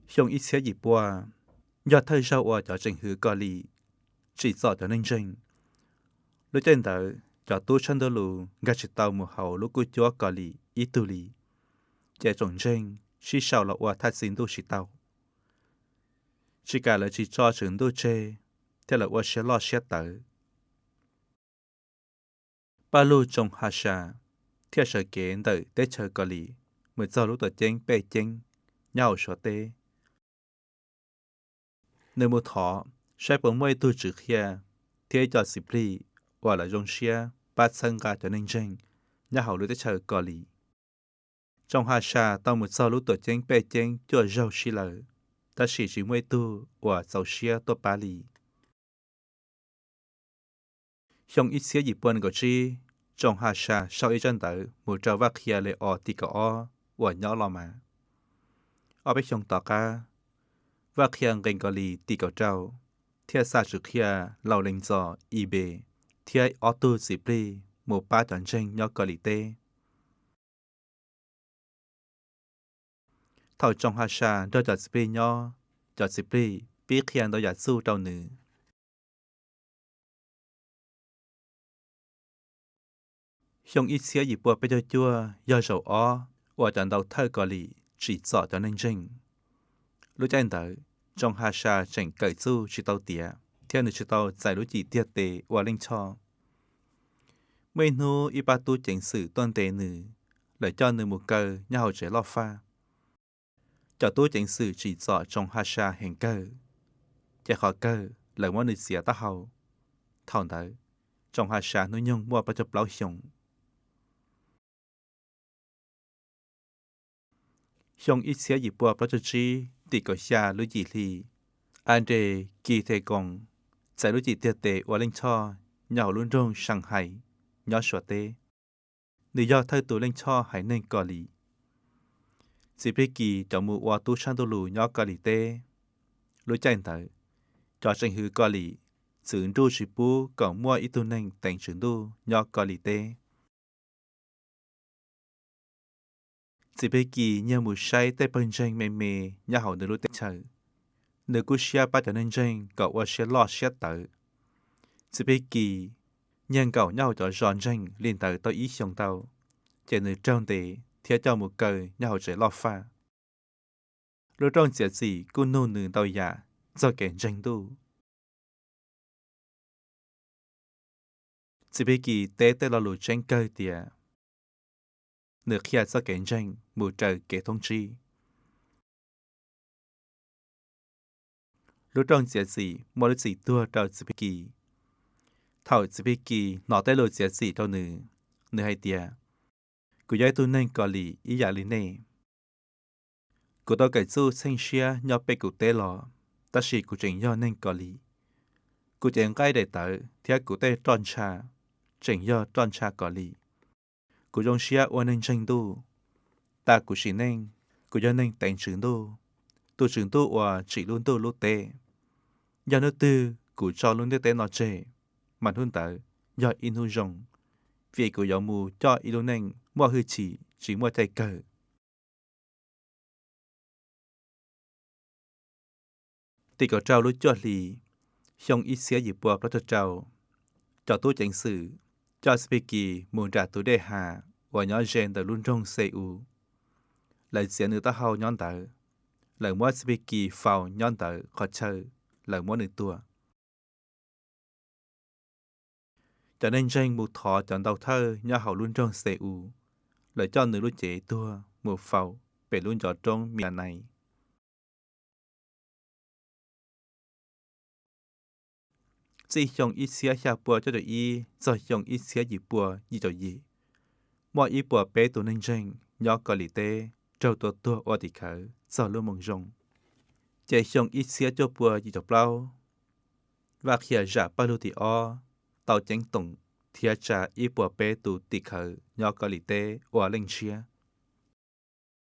Xong ít xé dịp qua, do thời sau qua cho trình hứa có lì, chỉ rõ cho nên trình. Lúc trên đó, cho tu chân đô lù, gà chỉ tàu một hậu lúc cuối chúa có lì, ít tu lì. Trẻ trọng trình, chỉ sau là qua thắt xin tu chỉ tàu. Chỉ cả là chỉ cho trường tu chê, thế là qua sẽ lo xét tới. Ba lù trong hạ xa, theo sở kiến đợi tế chờ có lì, mới do lúc tổ chênh bê chênh, nhau sở tế. Nếu một thọ, sẽ bóng mây tu trừ khía, thế cho xịp lì, hoặc là dòng xía, bát sân gà cho nên chênh, nhau hậu lúc tế chờ có lì. Trong hạ xa, tao một do lúc tổ chênh bê chênh cho rau xí lờ, ta chỉ mây tu, và dầu xía tốt bá lì. Trong ít xía dịp buồn của chi, trong hạ xa sau ý chân tử, một trao vác khía lệ ọ tì cả ọ, và nhỏ lò mà. Ọ bế trong tỏ ca, vác khía ngành có lì tì cả trao, thia xa trực khía lâu linh dò y bề, thia ọ tu dịp lì, một ba toàn tranh nhỏ có lì tê. Thảo trong hạ xa đôi giọt dịp lì nhỏ, giọt dịp lì, bí khía đôi giọt su trao nữ. Trong ít xía dịp buồn bế cho chua, do dầu ọ, và chẳng đầu thơ có lì, chỉ dọ cho nên tranh. Lúc trên tới, trong hạ xa chẳng cởi du chỉ tàu tía, theo nữ chỉ tàu giải lúc chỉ tiết tế và linh cho. Mấy nô y ba tu chẳng sự tuân tế nữ, lại cho nữ một cờ nhà hậu trẻ lo pha. Cho tu chẳng sự chỉ dọ trong hạ xa hẹn cờ. Chả khó cờ, lại mua nữ xỉa ta hậu. Thảo tới, trong hạ xa nữ nhung mua bà chấp lão hiông. Hiông ít xía dịp bùa bà chấp trí, tì có xa lúc chỉ lì. Anh đề kỳ thề gong, giải lúc chỉ tiết tế và linh cho, nhỏ luôn rong sang hải, nhỏ sửa tế. Nữ do thay tù linh cho hải nên có lý. Dịp bế kỳ cho mù hòa tu sang tu lù nhỏ có lý tế. Lúc chanh tới, cho tranh hư có lý, sự đu sĩ bú còn mua ít tu nên thành trường đu nhỏ có lý tế. Dịp bế kỳ nhờ mù say tế bên tranh mê mê nhỏ hậu nữ lúc tế chờ. Nữ cú xia ba cho nên tranh cậu qua xe lo xét tới. Dịp bế kỳ nhân cậu nhau cho giòn tranh liên tới tôi ý xong tàu. Chỉ nữ trong tế thiết cho một cờ nhau sẽ lo pha. Lúc trong sẽ gì cô nô nữ tàu giả do kẻ tranh tu. Chỉ biết kỳ tế tế là lũ tranh cơ tìa. Nữ khía do kẻ tranh mù trời kẻ thông tri. Lúc trong sẽ gì mỗi lúc gì tua trao chỉ biết kỳ. Thảo chỉ biết kỳ nó tế lũ sẽ gì đâu nữ. Nữ hay tìa. Cô giải tu nên có lý ý giả lý nê. Cô tao kể sư sinh xia nhau bê cụ tế lọ. Ta sĩ cụ trình do nên có lý. Cụ trình gai để tới theo cụ tế tròn trà. Trình do tròn trà có lý. Cụ dòng xia ua nên tranh tu. Ta cụ sĩ nên. Cụ do nên tành trứng tu. Tu trứng tu ua chỉ luôn tu lúc tế. Do nước tư cụ cho luôn tế nó chê. Mà hơn tới do in hư rồng. Vì cụ dòng mù cho ý luôn nên mua hư chỉ mua tay cờ. Tì có trao lúc cho lì. Xong ít xía dịp bùa có thật trao. Cho tôi chẳng sự. Cho Spiki muốn trả tôi đề hạ. Và nhỏ gen đã luôn trong xe u. Lại xía nữ ta hào nhón tờ. Lại mua Spiki phào nhón tờ khó chơi. Lại mua nữ tua. Cho nên gen một thọ chọn đầu thơ nhỏ hào luôn trong xe u. Lại cho nữ lúc chế tua. Một phào. Bể luôn cho trong miệng này. Chỉ dùng ít xía xa bùa cho được y, rồi dùng ít xía dịp bùa như cho y. Mọi y bùa bé tù nên rình, nhỏ có lý tế, trâu tùa tùa ở thị khởi, do lưu mong rung. Chạy dùng ít xía cho bùa như cho bao. Và khi giả ba lưu thị o, tàu chánh tụng, thì trả y bùa bé tù thị khởi, nhỏ có lý tế, ở linh xía.